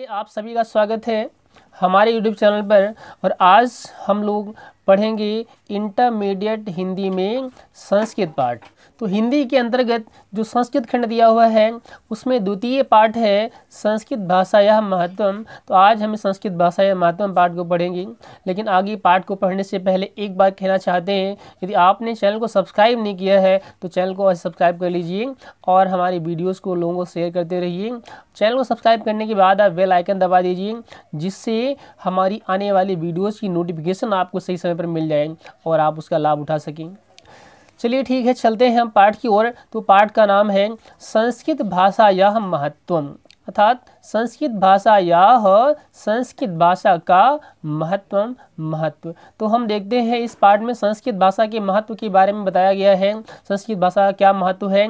आप सभी का स्वागत है हमारे YouTube चैनल पर। और आज हम लोग पढ़ेंगे इंटरमीडिएट हिंदी में संस्कृत पाठ। तो हिंदी के अंतर्गत जो संस्कृत खंड दिया हुआ है उसमें द्वितीय पाठ है संस्कृत भाषायाः महत्वम। तो आज हम संस्कृत भाषायाः महत्वम पाठ को पढ़ेंगे। लेकिन आगे पाठ को पढ़ने से पहले एक बात कहना चाहते हैं, यदि आपने चैनल को सब्सक्राइब नहीं किया है तो चैनल को सब्सक्राइब कर लीजिए और हमारी वीडियोज़ को लोगों को शेयर करते रहिए। चैनल को सब्सक्राइब करने के बाद आप बेल आइकन दबा दीजिए, जिससे हमारी आने वाली वीडियोज़ की नोटिफिकेशन आपको सही समय पर मिल जाए और आप उसका लाभ उठा सकें। चलिए ठीक है, चलते हैं हम पाठ की ओर। तो पाठ का नाम है संस्कृत भाषायाः महत्वम, अर्थात संस्कृत भाषा का महत्व। तो हम देखते हैं इस पाठ में संस्कृत भाषा के महत्व के बारे में बताया गया है। संस्कृत भाषा का क्या महत्व है।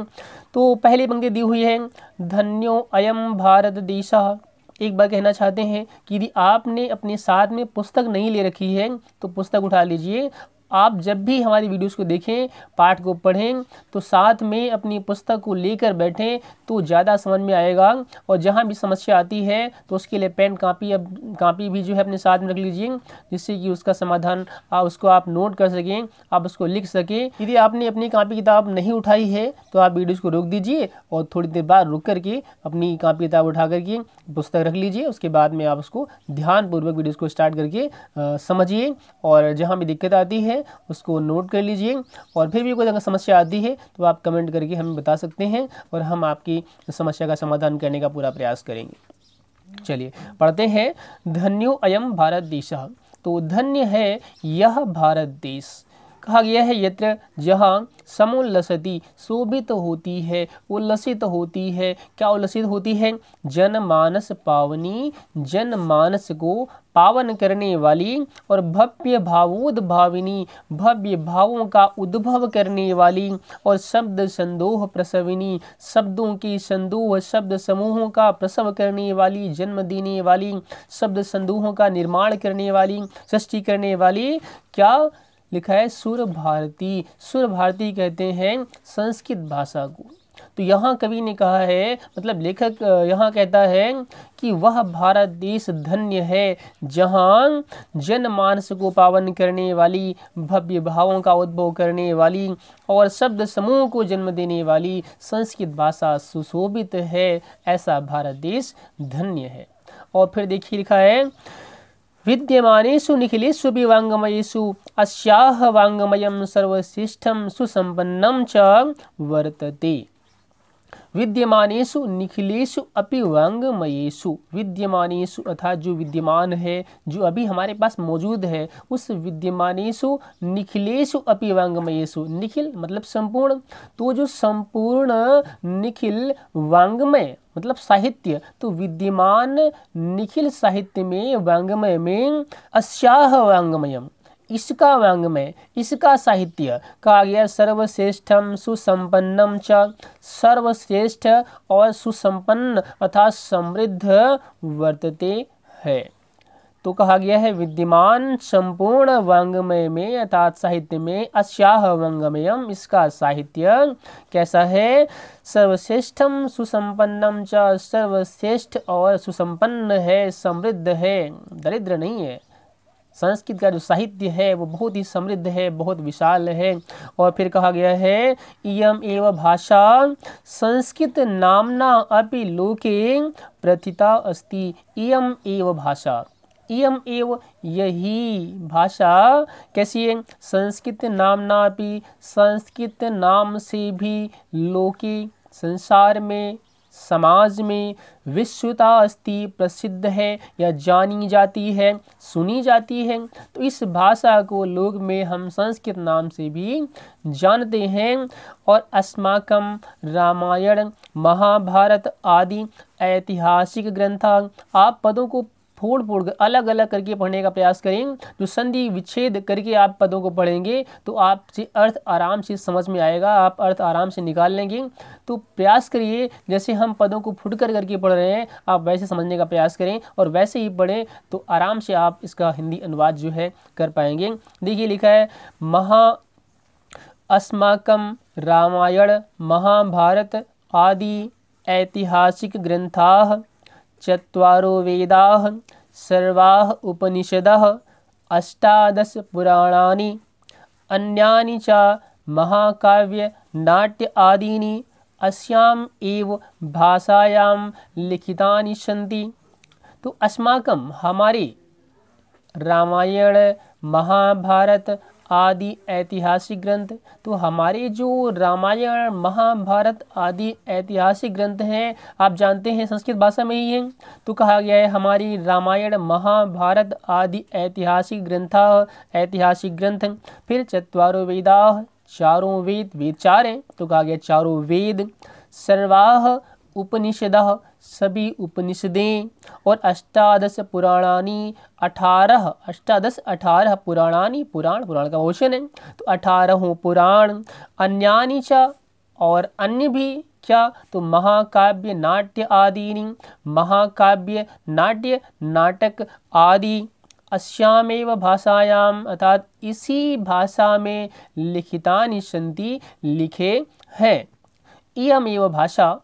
तो पहली पंक्ति दी हुई है, धन्यो अयम भारत देशः। एक बार कहना चाहते हैं कि यदि आपने अपने साथ में पुस्तक नहीं ले रखी है तो पुस्तक उठा लीजिए। आप जब भी हमारी वीडियोस को देखें, पाठ को पढ़ें, तो साथ में अपनी पुस्तक को लेकर बैठें तो ज़्यादा समझ में आएगा। और जहाँ भी समस्या आती है तो उसके लिए पेन कापी भी जो है अपने साथ में रख लीजिए, जिससे कि उसका समाधान उसको आप नोट कर सकें, आप उसको लिख सकें। यदि आपने अपनी कापी किताब नहीं उठाई है तो आप वीडियोज़ को रोक दीजिए और थोड़ी देर बाद रुक करके अपनी कापी किताब उठा करके पुस्तक रख लीजिए। उसके बाद में आप उसको ध्यानपूर्वक वीडियोज़ को स्टार्ट करके समझिए और जहाँ भी दिक्कत आती है उसको नोट कर लीजिए। और फिर भी कोई अगर समस्या आती है तो आप कमेंट करके हमें बता सकते हैं और हम आपकी समस्या का समाधान करने का पूरा प्रयास करेंगे। चलिए पढ़ते हैं। धन्यो अयम भारत देशः। तो धन्य है यह भारत देश। कहा गया है यत्र, जहाँ समुल्लसति शोभित होती है, उल्लसित होती है। क्या उल्लसित होती है? जनमानस पावनी, जनमानस को पावन करने वाली, और भव्य भावोद्भाविनी, भव्य भावों का उद्भव करने वाली, और शब्द संदोह प्रसविनी, शब्दों की संदोह शब्द समूहों का प्रसव करने वाली, जन्म देने वाली, शब्द संदोहों का निर्माण करने वाली, सृष्टि करने वाली। क्या लिखा है? सुर भारती। सुर भारती कहते हैं संस्कृत भाषा को। तो यहाँ कवि ने कहा है, मतलब लेखक यहाँ कहता है कि वह भारत देश धन्य है जहाँ जनमानस को पावन करने वाली, भव्य भावों का उद्भव करने वाली और शब्द समूह को जन्म देने वाली संस्कृत भाषा सुशोभित है। ऐसा भारत देश धन्य है। और फिर देखिए लिखा है, विद्यमानेषु निखिलेषु वाङ्मयेषु अस्याः वाङ्मयं सर्वश्रेष्ठं सुसंपन्नं च वर्तते। विद्यमानेषु निखिलेषु अपि वाङ्मयेषु। विद्यमानेषु अर्थात जो विद्यमान है, जो अभी हमारे पास मौजूद है, उस विद्यमानेषु निखिलेषु अपि वाङ्मयेषु। निखिल मतलब संपूर्ण, तो जो संपूर्ण निखिल वाङ्मय मतलब साहित्य, तो विद्यमान निखिल साहित्य में, वाङ्मय में, अस्याः वाङ्मयम् इसका वाङ्मय, इसका साहित्य कहा गया सर्वश्रेष्ठम सुसंपन्नम च। सर्वश्रेष्ठ और सुसंपन्न अर्थात समृद्ध वर्तते है। तो कहा गया है विद्यमान संपूर्ण वाङ्मय में अर्थात साहित्य में, अस्याः वाङ्मयम् इसका साहित्य कैसा है? सर्वश्रेष्ठम सुसंपन्नम च, सर्वश्रेष्ठ और सुसंपन्न है, समृद्ध है, दरिद्र नहीं है। संस्कृत का जो साहित्य है वो बहुत ही समृद्ध है, बहुत विशाल है। और फिर कहा गया है, इयम एव भाषा संस्कृत नामना अपि लोके प्रथिता अस्ति। इयम एव भाषा, इयम एव यही भाषा कैसी है? संस्कृत नामना अपि संस्कृत नाम से भी, लोके संसार में, समाज में, विश्वता अस्ति प्रसिद्ध है या जानी जाती है, सुनी जाती है। तो इस भाषा को लोक में हम संस्कृत नाम से भी जानते हैं। और अस्माकं रामायण महाभारत आदि ऐतिहासिक ग्रंथ, आप पदों को फोड़ कर अलग अलग करके पढ़ने का प्रयास करें। जो संधि विच्छेद करके आप पदों को पढ़ेंगे तो आपसे अर्थ आराम से समझ में आएगा, आप अर्थ आराम से निकाल लेंगे। तो प्रयास करिए, जैसे हम पदों को फुट कर करके पढ़ रहे हैं आप वैसे समझने का प्रयास करें और वैसे ही पढ़ें तो आराम से आप इसका हिंदी अनुवाद जो है कर पाएंगे। देखिए लिखा है, अस्माकं रामायण महाभारत आदि ऐतिहासिक ग्रंथाः चत्वारो वेदाः सर्वाः उपनिषदः अष्टादश पुराणानि अन्यानि च महाकाव्य नाट्य आदीनि अस्याम् एव भाषायां लिखितानि सन्ति। तो अस्माकं हमारे रामायण महाभारत आदि ऐतिहासिक ग्रंथ, तो हमारे जो रामायण महाभारत आदि ऐतिहासिक ग्रंथ हैं आप जानते हैं संस्कृत भाषा में ही हैं। तो कहा गया है हमारी रामायण महाभारत आदि ऐतिहासिक ग्रंथ। फिर चत्वारो वेदाः, चारों वेद, वेद चार हैं तो कहा गया चारों वेद, सर्वाः उपनिषदः, सभी उपनिषदें, और अष्टादश पुराणानि, 18 पुराणानि, पुराण का क्वेश्चन है तो 18 पुराण, अन्यानि च, और अन्य भी क्या, तो महाकाव्य नाट्य आदि, महाकाव्य नाट्य नाटक आदि, अस्यामेव भाषायाम अर्थात इसी भाषा में लिखितानि सन्ति, लिखे हैं। इयमेव भाषा,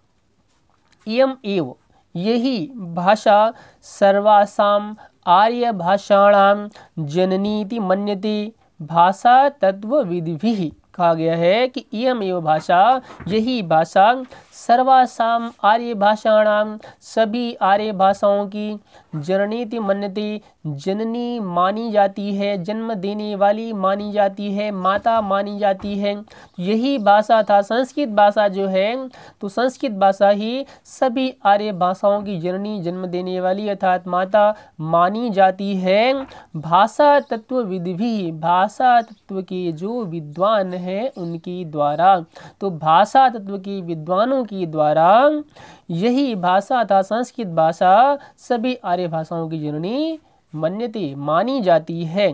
इयम एव यही भाषा सर्वासाम आर्य भाषाणाम जननीति मन्यते भाषा तत्वविद्भिः। कहा गया है कि इयम एव भाषा, यही भाषा सर्वासाम आर्य भाषाणाम, सभी आर्य भाषाओं की जननीति मन्यते, जननी मानी जाती है, जन्म देने वाली मानी जाती है, माता मानी जाती है। यही भाषा था संस्कृत भाषा जो है, तो संस्कृत भाषा ही सभी आर्य भाषाओं की जननी, जन्म देने वाली अर्थात माता मानी जाती है। भाषा तत्वविद्भिः, भाषा तत्व के जो विद्वान हैं उनकी द्वारा, तो भाषा तत्व के विद्वानों की द्वारा यही भाषा था संस्कृत भाषा सभी आर्य भाषाओं की जननी मन्यते, मानी जाती है।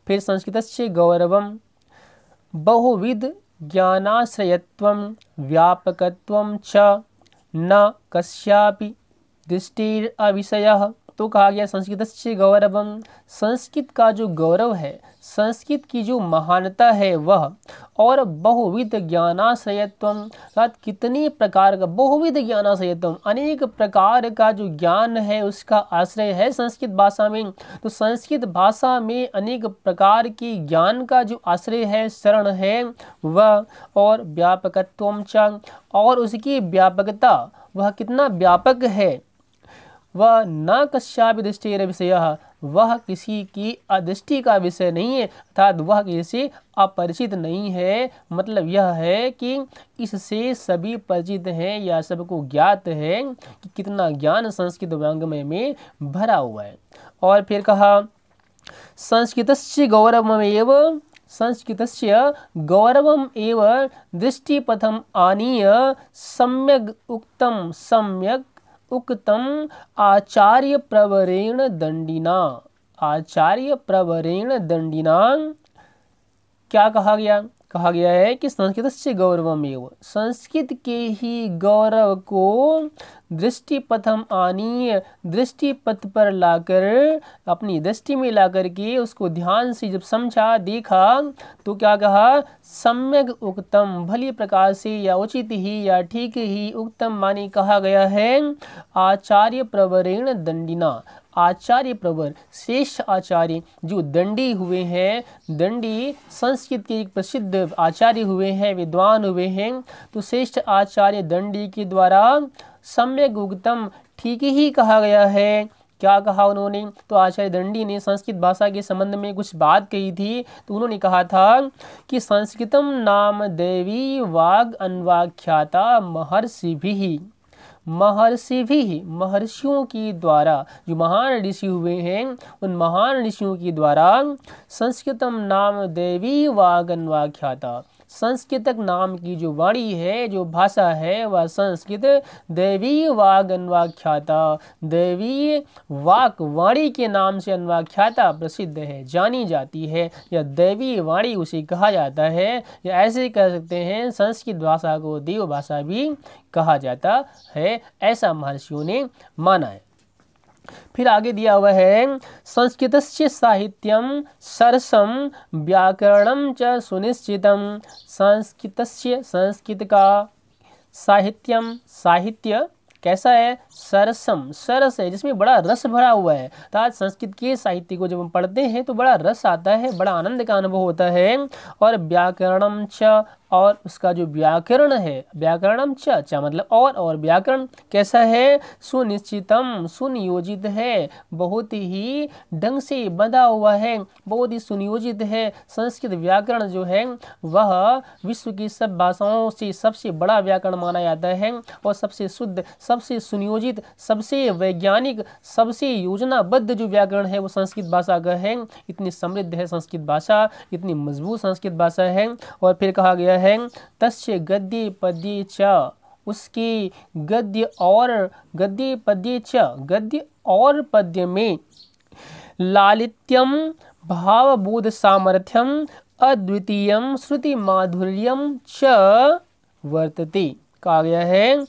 फिर संस्कृतस्य गौरवम बहुविध ज्ञानाश्रयत्वं व्यापकत्वं च न कस्यापि दृष्टिरविषयः। तो कहा गया संस्कृतस्य गौरवम, संस्कृत का जो गौरव है, संस्कृत की जो महानता है वह, और बहुविध ज्ञानाश्रयत्वम अर्थात कितने प्रकार का, बहुविध ज्ञानाश्रयत्वम अनेक प्रकार का जो ज्ञान है उसका आश्रय है संस्कृत भाषा में। तो संस्कृत भाषा में अनेक प्रकार के ज्ञान का जो आश्रय है, शरण है वह, और व्यापकत्वम च, और उसकी व्यापकता, वह कितना व्यापक है, वह न कस्यापि दृष्टिर विषयः, वह किसी की अदृष्टि का विषय नहीं है, अर्थात वह किसी से अपरिचित नहीं है। मतलब यह है कि इससे सभी परिचित हैं या सबको ज्ञात है कि कितना ज्ञान संस्कृत वाङ्मय में भरा हुआ है। और फिर कहा संस्कृतस्य गौरवमेव, संस्कृतस्य गौरवम एव दृष्टिपथम आनीय सम्यग् उक्तम आचार्य प्रवरेण दंडिना, आचार्य प्रवरेण दंडिना। क्या कहा गया, कहा गया है कि संस्कृतस्य गौरवमेव, संस्कृत के ही गौरव को दृष्टिपथम आनीय, दृष्टिपथ पर लाकर, अपनी दृष्टि में लाकर के उसको ध्यान से जब समझा, देखा, तो क्या कहा, सम्यक उक्तम, भली प्रकार से या उचित ही या ठीक ही, उक्तम माने कहा गया है, आचार्य प्रवरेण दंडिना, आचार्य प्रवर श्रेष्ठ आचार्य जो दंडी हुए हैं, दंडी संस्कृत के एक प्रसिद्ध आचार्य हुए हैं, विद्वान हुए हैं, तो श्रेष्ठ आचार्य दंडी के द्वारा सम्यक उक्तम, ठीक ही कहा गया है। क्या कहा उन्होंने, तो आचार्य दंडी ने संस्कृत भाषा के संबंध में कुछ बात कही थी, तो उन्होंने कहा था कि संस्कृतम नाम देवी वाग अन्वाख्याता महर्षिभिः, महर्षि भी, महर्षियों की द्वारा, जो महान ऋषि हुए हैं उन महान ऋषियों की द्वारा, संस्कृतम नाम देवी वागन्वाख्याता, संस्कृतक नाम की जो वाणी है, जो भाषा है वह संस्कृत देवी वाग अन्वाख्याता, देवी वाक वाणी के नाम से अन्वाख्याता प्रसिद्ध है, जानी जाती है, या देवी वाणी उसे कहा जाता है, या ऐसे कह सकते हैं संस्कृत भाषा को देव भाषा भी कहा जाता है, ऐसा महर्षियों ने माना है। फिर आगे दिया हुआ है संस्कृतस्य साहित्यम सरसम व्याकरणम च सुनिश्चितम, संस्कृतस्य, संस्कृत का साहित्यम, साहित्य कैसा है, सरसम, सरस है जिसमें बड़ा रस भरा हुआ है। अर्थात संस्कृत के साहित्य को जब हम पढ़ते हैं तो बड़ा रस आता है, बड़ा आनंद का अनुभव होता है। और व्याकरणम च, और उसका जो व्याकरण है, व्याकरणम च मतलब और व्याकरण कैसा है, सुनिश्चितम, सुनियोजित है, बहुत ही ढंग से बंधा हुआ है, बहुत ही सुनियोजित है। संस्कृत व्याकरण जो है वह विश्व की सब भाषाओं से सबसे बड़ा व्याकरण माना जाता है और सबसे शुद्ध, सबसे सुनियोजित, सबसे वैज्ञानिक, सबसे योजनाबद्ध जो व्याकरण है वो संस्कृत भाषा का है। इतनी समृद्ध है संस्कृत भाषा, इतनी मजबूत संस्कृत भाषा है। और फिर कहा गया है तस्य गद्य पद्य च, उसकी गद्य और पद्य में लालित्यम, भावबोध सामर्थ्यम, अद्वितीयम श्रुति माधुर्यम च वर्तते। कहा गया है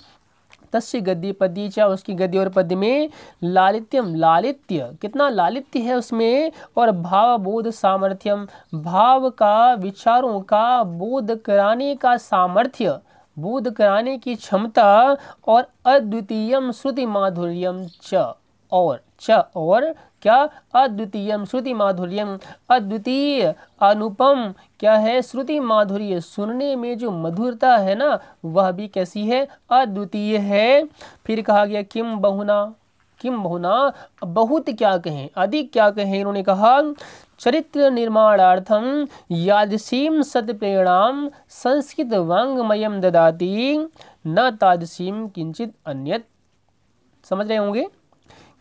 तस्य गद्य पद्य च, उसकी गद्य और पद्य में लालित्यम, लालित्य, कितना लालित्य है उसमें, और भावबोध सामर्थ्यम, भाव का, विचारों का बोध कराने का सामर्थ्य, बोध कराने की क्षमता, और अद्वितीयम श्रुति माधुर्यम च, और क्या, अद्वितीयम श्रुति माधुर्यम, अद्वितीय, अनुपम क्या है, श्रुति माधुर्य, सुनने में जो मधुरता है ना वह भी कैसी है, अद्वितीय है। फिर कहा गया किम बहुना, किम बहुना, बहुत क्या कहें, अधिक क्या कहें। इन्होंने कहा चरित्र निर्माणार्थम यादृशीम सत्प्रेरणाम संस्कृत वाङ्मयम ददाति न तादृशीम किंचित अन्यत। समझ रहे होंगे,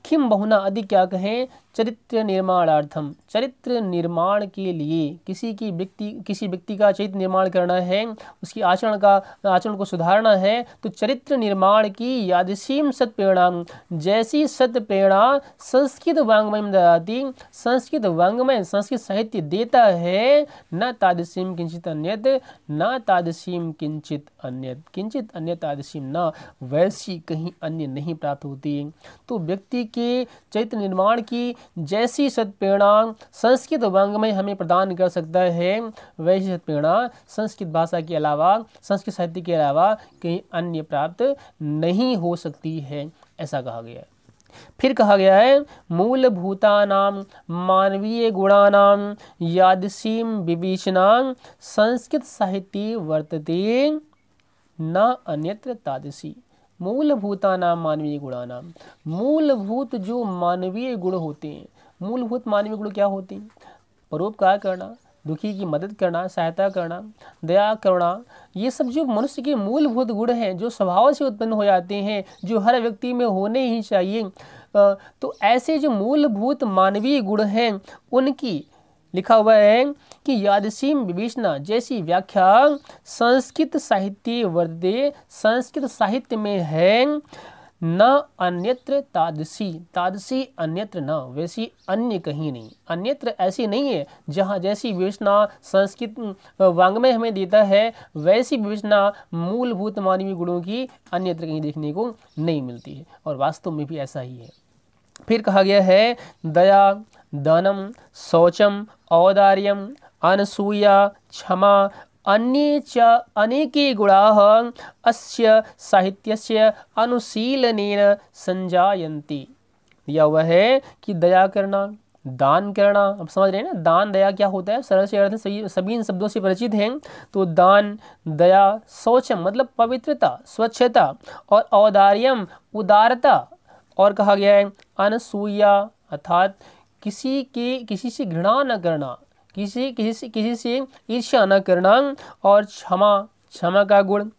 किम बहुना, अधिक क्या कहें, चरित्र निर्माणार्थम, चरित्र निर्माण के लिए, किसी व्यक्ति का चरित्र निर्माण करना है, उसकी आचरण को सुधारना है, तो चरित्र निर्माण की यादृशीम सत्प्रेरणा, जैसी सत्प्रेरणा संस्कृत वाङ्मय ददाति, संस्कृत वाङ्मय, संस्कृत साहित्य देता है, न तादृशीम किंचित अन्यत, न तादृशीम किंचित अन्यत, किंचित अन्य तादृशीम, न वैसी कहीं अन्य नहीं प्राप्त होती। तो व्यक्ति के चरित्र निर्माण की जैसी सत्प्रेरणा संस्कृत वाङ्मय हमें प्रदान कर सकता है, वैसी सत्प्रेरणा संस्कृत भाषा के अलावा, संस्कृत साहित्य के अलावा कहीं अन्य प्राप्त नहीं हो सकती है, ऐसा कहा गया है। फिर कहा गया है मूलभूतानां मानवीय गुणानां यादृशीं विवेचनां संस्कृत साहित्ये वर्तते न अन्यत्र तादृशी। मूलभूतानां मानवीय गुणानां, मूलभूत जो मानवीय गुण होते हैं, मूलभूत मानवीय गुण क्या होते हैं, परोपकार करना, दुखी की मदद करना, सहायता करना, दया करना, ये सब जो मनुष्य के मूलभूत गुण हैं, जो स्वभाव से उत्पन्न हो जाते हैं, जो हर व्यक्ति में होने ही चाहिए। तो ऐसे जो मूलभूत मानवीय गुण हैं उनकी लिखा हुआ है कि यादृशीम विवेचना, जैसी व्याख्या संस्कृत साहित्य वर्तते, संस्कृत साहित्य में है, न अन्यत्र तादृशी, तादृशी अन्यत्र न, वैसी अन्य कहीं नहीं, अन्यत्र ऐसी नहीं है जहाँ जैसी विवेचना संस्कृत वाङ्मय हमें देता है वैसी विवेचना मूलभूत मानवीय गुणों की अन्यत्र कहीं देखने को नहीं मिलती है, और वास्तव में भी ऐसा ही है। फिर कहा गया है दया, दानम, शौचम, औदार्यम, अनसूया, क्षमा, अन्ये च अनेके गुणाः अस्य साहित्यस्य अनुशीलनेन संजायन्ति। दिया हुआ है कि दया करना, दान करना, अब समझ रहे हैं ना दान दया क्या होता है, सरल से अर्थ सभी इन शब्दों से परिचित हैं। तो दान, दया, शौचम मतलब पवित्रता, स्वच्छता, और औदार्यम उदारता, और कहा गया है अनसूया अर्थात किसी से घृणा न करना, किसी से ईर्ष्या न करना, और क्षमा का गुण।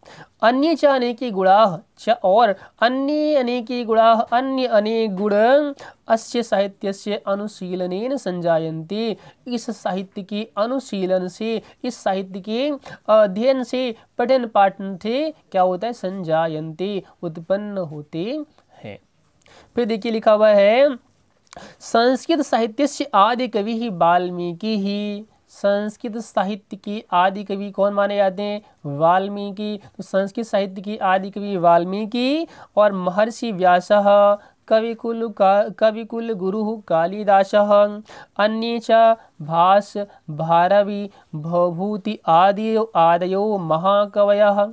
अन्य च अनेके गुणाः च, और अन्य अनेके गुणाः, अन्य अनेक गुण अस्य साहित्यस्य अनुशीलनेन संजायन्ते, इस साहित्य के अनुशीलन से, इस साहित्य के अध्ययन से, पठन पाठन से क्या होता है, संजायन्ते उत्पन्न होते हैं। फिर देखिए लिखा हुआ है संस्कृत साहित्य आदि कवि ही वाल्मीकि ही। संस्कृत साहित्य के आदि कवि कौन माने जाते हैं, वाल्मीकि। तो संस्कृत साहित्य की आदि कवि वाल्मीकि, और महर्षि व्यासः कविकुल गुरुः कालिदासः अन्ये च भास भारवी भवभूति आदयो महाकवयः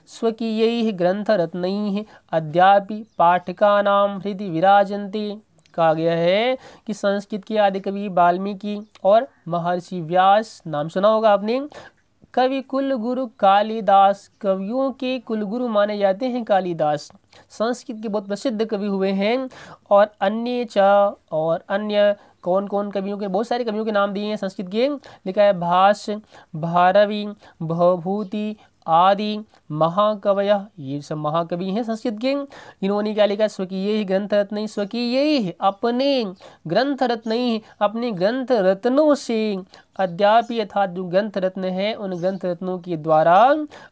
स्वकीयैः ग्रंथरत्नैः अद्यापि पाठकानां हृदि विराजन्ते। कहा गया है कि संस्कृत के आदि कवि वाल्मीकि और महर्षि व्यास, नाम सुना होगा आपने। कवि कुल गुरु कालिदास, कवियों के कुलगुरु माने जाते हैं कालिदास, संस्कृत के बहुत प्रसिद्ध कवि हुए हैं। और अन्य कौन कौन कवियों के, बहुत सारे कवियों के नाम दिए हैं संस्कृत के। लिखा है भास भारवी भवभूति आदि महाकवयः, ये सब महाकवि हैं संस्कृत के। इन्होंने क्या लिखा? स्वकीय ही ग्रंथ रत्न, स्वकीय अपने ग्रंथ रत्न, अपने ग्रंथ रत्नों से अद्यापि, अर्थात जो ग्रंथ रत्न है उन ग्रंथ रत्नों के द्वारा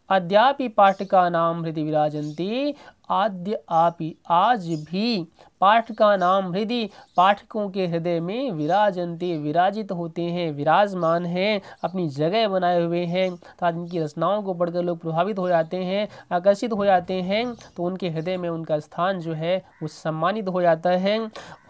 अद्यापि पाठका नाम हृदय विराजन्ते, आद्य आपी, आज भी पाठका नाम हृदय, पाठकों के हृदय में विराजन्ते, विराजित होते हैं, विराजमान हैं, अपनी जगह बनाए हुए हैं। अर्थात इनकी रचनाओं को पढ़कर लोग प्रभावित हो जाते हैं, आकर्षित हो जाते हैं, तो उनके हृदय में उनका स्थान जो है वो सम्मानित हो जाता है।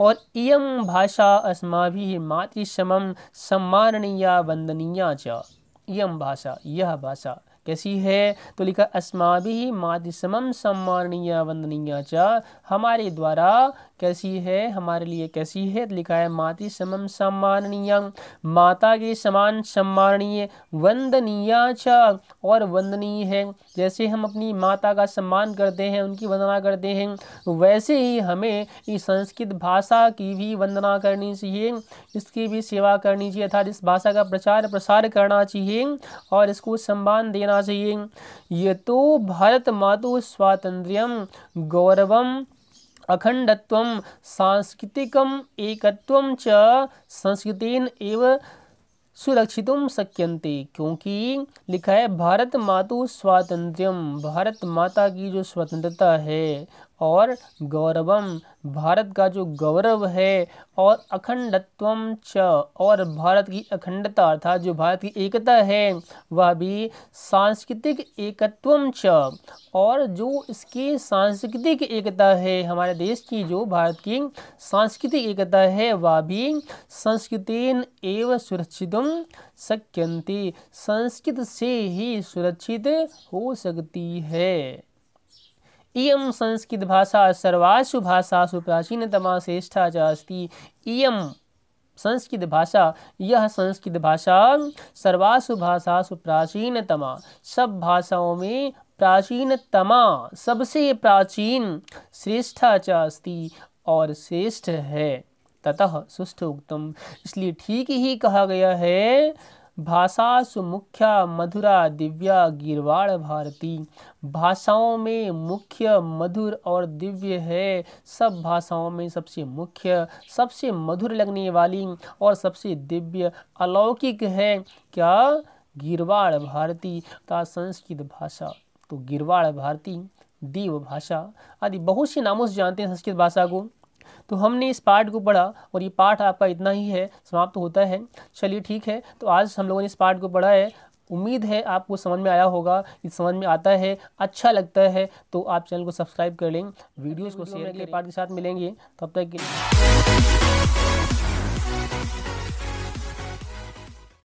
और इयं भाषा अस्माभिः मातृसमं सम्माननीया वंदनीया च। इयं भाषा, यह भाषा कैसी है? तो लिखा अस्माभिः मातृसमं सम्माननीया वंदनीया च, हमारे द्वारा कैसी है, हमारे लिए कैसी है? तो लिखा है मातृसमं सम्माननीय, माता के समान सम्माननीय, वंदनीया च, और वंदनीय है। जैसे हम अपनी माता का सम्मान करते हैं, उनकी वंदना करते हैं, वैसे ही हमें इस संस्कृत भाषा की भी वंदना करनी चाहिए, इसकी भी सेवा करनी चाहिए, अर्थात इस भाषा का प्रचार प्रसार करना चाहिए और इसको सम्मान देना चाहिए। ये तो भारत मातु स्वातंत्र्यम गौरवम अखंडत्वम सांस्कृतिकम एकत्वम च संस्कृतेन एव सुरक्षितुम शक्यन्ते। क्योंकि लिखा है भारत मातु स्वातंत्र्यम, भारत माता की जो स्वतंत्रता है, और गौरवम, भारत का जो गौरव है, और अखंडत्वम च, और भारत की अखंडता अर्थात जो भारत की एकता है वह भी, सांस्कृतिक एकत्वम च, और जो इसकी सांस्कृतिक एकता है, हमारे देश की जो भारत की सांस्कृतिक एकता है वह भी संस्कृतेन एव सुरक्षितुम शक्यन्ते, संस्कृत से ही सुरक्षित हो सकती है। इयं संस्कृत भाषा सर्वासु भाषासु प्राचीनतमा श्रेष्ठा च अस्ति। इयं संस्कृत भाषा, यह संस्कृत भाषा सर्वासु भाषासु प्राचीनतमा, सब भाषाओं में प्राचीनतमा, सबसे प्राचीन, श्रेष्ठा च अस्ति, और श्रेष्ठ है। ततः सुष्ठु उक्तम, इसलिए ठीक ही कहा गया है, भाषासु मुख्या मधुरा दिव्या गीर्वाण भारती, भाषाओं में मुख्य, मधुर और दिव्य है, सब भाषाओं में सबसे मुख्य, सबसे मधुर लगने वाली और सबसे दिव्य अलौकिक है क्या? गीर्वाण भारती, अर्थात संस्कृत भाषा। तो गीर्वाण भारती, देव भाषा आदि बहुत से नामों से जानते हैं संस्कृत भाषा को। तो हमने इस पाठ को पढ़ा और ये पाठ आपका इतना ही है, समाप्त होता है। चलिए ठीक है, तो आज हम लोगों ने इस पाठ को पढ़ा है, उम्मीद है आपको समझ में आया होगा। यदि समझ में आता है, अच्छा लगता है तो आप चैनल को सब्सक्राइब कर लें, वीडियोस को शेयर, अगले पाठ के साथ मिलेंगे, तब तक के लिए।